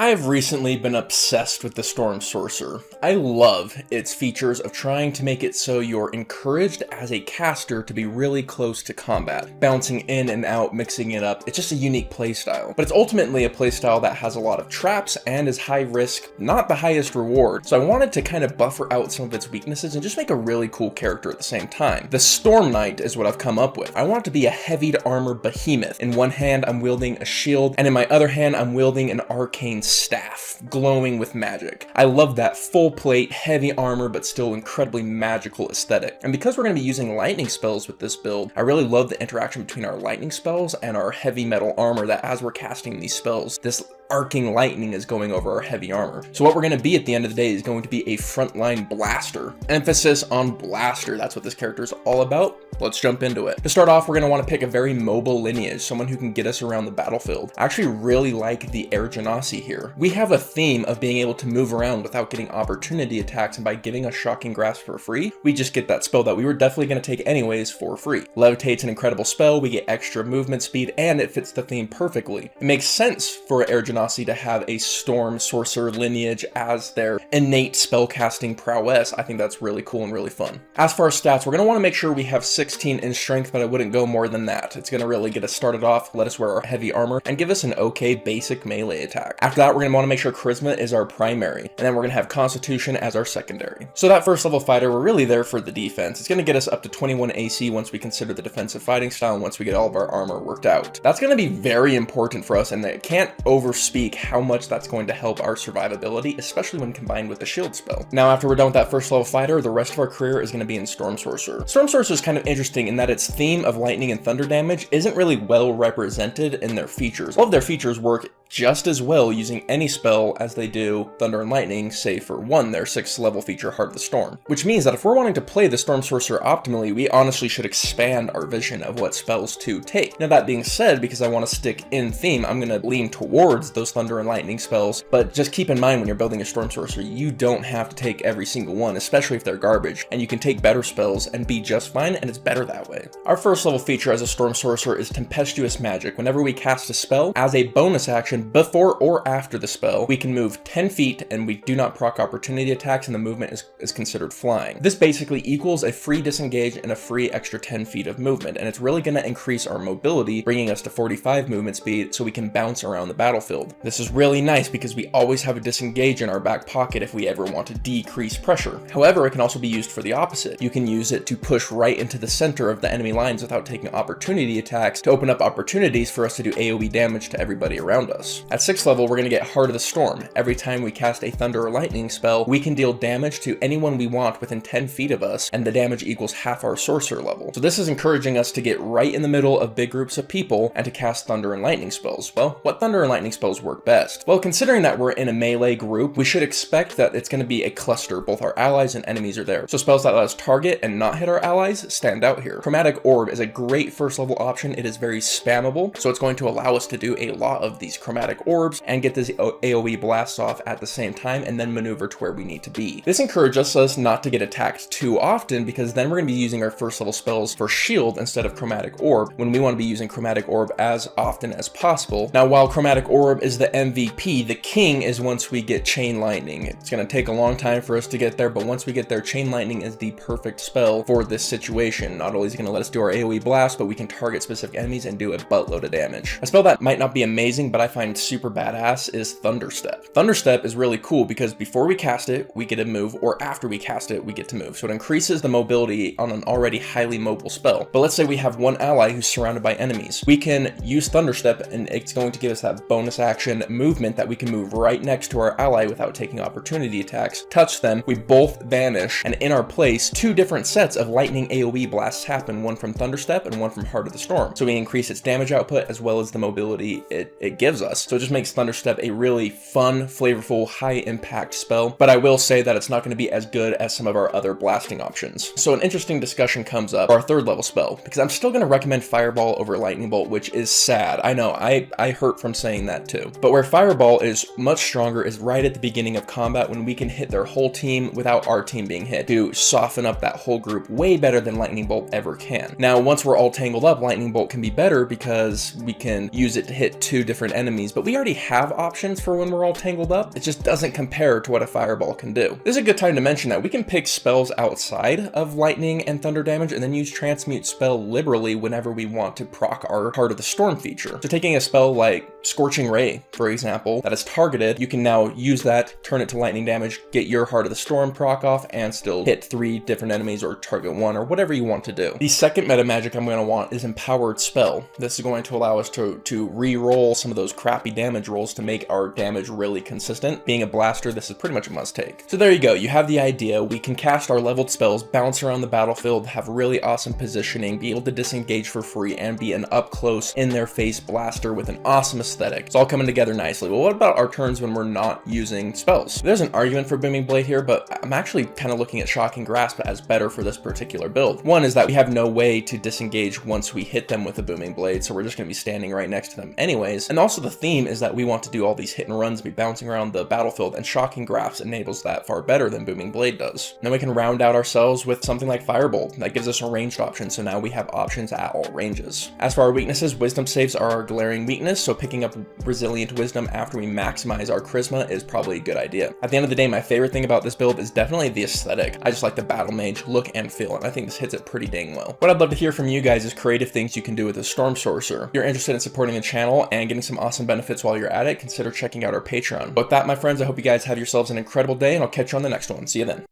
I've recently been obsessed with the Storm Sorcerer. I love its features of trying to make it so you're encouraged as a caster to be really close to combat, bouncing in and out, mixing it up. It's just a unique playstyle. But it's ultimately a playstyle that has a lot of traps and is high risk, not the highest reward. So I wanted to kind of buffer out some of its weaknesses and just make a really cool character at the same time. The Storm Knight is what I've come up with. I want it to be a heavy armor behemoth. In one hand, I'm wielding a shield, and in my other hand, I'm wielding an arcane staff, glowing with magic. I love that full plate, heavy armor, but still incredibly magical aesthetic. And because we're going to be using lightning spells with this build, I really love the interaction between our lightning spells and our heavy metal armor, that as we're casting these spells, this arcing lightning is going over our heavy armor. So what we're going to be at the end of the day is going to be a frontline blaster. Emphasis on blaster. That's what this character is all about. Let's jump into it. To start off, we're going to want to pick a very mobile lineage, someone who can get us around the battlefield. I actually really like the Air Genasi here. We have a theme of being able to move around without getting opportunity attacks, and by giving us Shocking Grasp for free, we just get that spell that we were definitely going to take anyways for free. Levitate's an incredible spell, we get extra movement speed, and it fits the theme perfectly. It makes sense for Air Genasi to have a Storm Sorcerer lineage as their innate spellcasting prowess. I think that's really cool and really fun. As for our stats, we're going to want to make sure we have 16 in strength, but I wouldn't go more than that. It's going to really get us started off, let us wear our heavy armor, and give us an okay basic melee attack. After that, we're going to want to make sure Charisma is our primary, and then we're going to have Constitution as our secondary. So that first level fighter, we're really there for the defense. It's going to get us up to 21 AC once we consider the defensive fighting style, and once we get all of our armor worked out. That's going to be very important for us, and I can't overspeak how much that's going to help our survivability, especially when combined with the shield spell. Now, after we're done with that first level fighter, the rest of our career is going to be in Storm Sorcerer. Storm Sorcerer is kind of interesting in that its theme of lightning and thunder damage isn't really well represented in their features. All of their features work just as well using any spell as they do Thunder and Lightning, save for one, their 6th level feature, Heart of the Storm. Which means that if we're wanting to play the Storm Sorcerer optimally, we honestly should expand our vision of what spells to take. Now that being said, because I want to stick in theme, I'm going to lean towards those Thunder and Lightning spells, but just keep in mind when you're building a Storm Sorcerer, you don't have to take every single one, especially if they're garbage, and you can take better spells and be just fine, and it's better that way. Our first level feature as a Storm Sorcerer is Tempestuous Magic. Whenever we cast a spell, as a bonus action, before or after the spell, we can move 10 feet and we do not proc opportunity attacks, and the movement is considered flying. This basically equals a free disengage and a free extra 10 feet of movement, and it's really going to increase our mobility, bringing us to 45 movement speed so we can bounce around the battlefield. This is really nice because we always have a disengage in our back pocket if we ever want to decrease pressure. However, it can also be used for the opposite. You can use it to push right into the center of the enemy lines without taking opportunity attacks, to open up opportunities for us to do AoE damage to everybody around us. At 6th level, we're going to get Heart of the Storm. Every time we cast a Thunder or Lightning spell, we can deal damage to anyone we want within 10 feet of us, and the damage equals half our Sorcerer level. So this is encouraging us to get right in the middle of big groups of people and to cast Thunder and Lightning spells. Well, what Thunder and Lightning spells work best? Well, considering that we're in a melee group, we should expect that it's going to be a cluster. Both our allies and enemies are there. So spells that let us target and not hit our allies stand out here. Chromatic Orb is a great first level option. It is very spammable, so it's going to allow us to do a lot of these chromatic orbs and get this AoE blast off at the same time, and then maneuver to where we need to be. This encourages us not to get attacked too often, because then we're going to be using our first level spells for shield instead of Chromatic Orb, when we want to be using Chromatic Orb as often as possible. Now, while Chromatic Orb is the MVP, the king is once we get Chain Lightning. It's going to take a long time for us to get there, but once we get there, Chain Lightning is the perfect spell for this situation. Not only is it going to let us do our AoE blast, but we can target specific enemies and do a buttload of damage. A spell that might not be amazing, but I find super badass is Thunderstep. Thunderstep is really cool because before we cast it, we get to move, or after we cast it, we get to move. So it increases the mobility on an already highly mobile spell. But let's say we have one ally who's surrounded by enemies. We can use Thunderstep, and it's going to give us that bonus action movement that we can move right next to our ally without taking opportunity attacks, touch them, we both vanish, and in our place, 2 different sets of lightning AoE blasts happen, one from Thunderstep and one from Heart of the Storm. So we increase its damage output as well as the mobility it gives us. So it just makes Thunderstep a really fun, flavorful, high impact spell, but I will say that it's not going to be as good as some of our other blasting options. So an interesting discussion comes up, our 3rd level spell, because I'm still going to recommend Fireball over Lightning Bolt, which is sad. I know, I hurt from saying that too. too. But where Fireball is much stronger is right at the beginning of combat when we can hit their whole team without our team being hit to soften up that whole group way better than Lightning Bolt ever can. Now, once we're all tangled up, Lightning Bolt can be better because we can use it to hit 2 different enemies, but we already have options for when we're all tangled up. It just doesn't compare to what a Fireball can do. This is a good time to mention that we can pick spells outside of lightning and thunder damage and then use Transmute spell liberally whenever we want to proc our Heart of the Storm feature. So taking a spell like Scorching Ray, for example, that is targeted, you can now use that, turn it to lightning damage, get your Heart of the Storm proc off, and still hit 3 different enemies or target 1 or whatever you want to do. The second meta magic I'm going to want is Empowered Spell. This is going to allow us to re-roll some of those crappy damage rolls to make our damage really consistent. Being a blaster, this is pretty much a must-take. So there you go, you have the idea. We can cast our leveled spells, bounce around the battlefield, have really awesome positioning, be able to disengage for free, and be an up-close, in-their-face blaster with an awesome aesthetic. It's all coming together nicely. Well, what about our turns when we're not using spells? There's an argument for Booming Blade here, but I'm actually kind of looking at Shocking Grasp as better for this particular build. One is that we have no way to disengage once we hit them with a Booming Blade, so we're just going to be standing right next to them anyways. And also the theme is that we want to do all these hit and runs, be bouncing around the battlefield, and Shocking Grasp enables that far better than Booming Blade does. Then we can round out ourselves with something like Firebolt. That gives us a ranged option, so now we have options at all ranges. As for our weaknesses, Wisdom saves are our glaring weakness, so picking up Resilient Wisdom after we maximize our Charisma is probably a good idea. At the end of the day, my favorite thing about this build is definitely the aesthetic. I just like the Battle Mage look and feel, and I think this hits it pretty dang well. What I'd love to hear from you guys is creative things you can do with a Storm Sorcerer. If you're interested in supporting the channel and getting some awesome benefits while you're at it, consider checking out our Patreon. With that, my friends, I hope you guys have yourselves an incredible day, and I'll catch you on the next one. See you then.